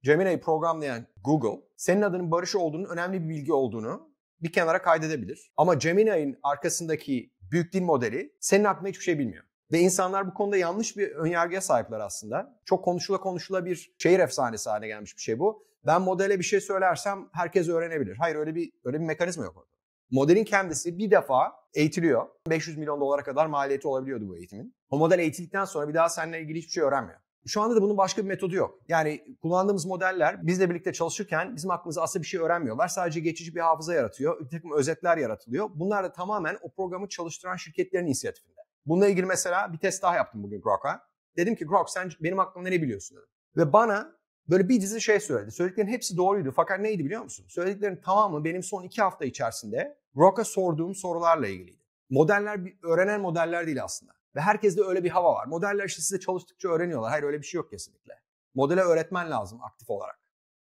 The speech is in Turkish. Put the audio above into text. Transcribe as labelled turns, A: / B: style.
A: Gemini'yi programlayan Google, senin adının Barış olduğunu, önemli bir bilgi olduğunu bir kenara kaydedebilir. Ama Gemini'nin arkasındaki büyük dil modeli senin hakkında hiçbir şey bilmiyor. Ve insanlar bu konuda yanlış bir önyargıya sahipler aslında. Çok konuşula bir şehir efsanesi haline gelmiş bir şey bu. Ben modele bir şey söylersem herkes öğrenebilir. Hayır, öyle bir mekanizma yok orada. Modelin kendisi bir defa eğitiliyor. 500 milyon dolara kadar maliyeti olabiliyordu bu eğitimin. O model eğitildikten sonra bir daha seninle ilgili hiçbir şey öğrenmiyor. Şu anda da bunun başka bir metodu yok. Yani kullandığımız modeller bizle birlikte çalışırken bizim aklımıza aslında bir şey öğrenmiyorlar. Sadece geçici bir hafıza yaratıyor. Bir takım özetler yaratılıyor. Bunlar da tamamen o programı çalıştıran şirketlerin inisiyatifinde. Bununla ilgili mesela bir test daha yaptım bugün Grok'a. Dedim ki Grok, sen benim hakkımda ne biliyorsun dedim. Ve bana böyle bir dizi şey söyledi. Söylediklerinin hepsi doğruydu. Fakat neydi biliyor musun? Söylediklerinin tamamı benim son 2 hafta içerisinde Grok'a sorduğum sorularla ilgiliydi. Modeller öğrenen modeller değil aslında. Ve herkeste öyle bir hava var. Modeller işte size çalıştıkça öğreniyorlar. Hayır, öyle bir şey yok kesinlikle. Modele öğretmen lazım aktif olarak.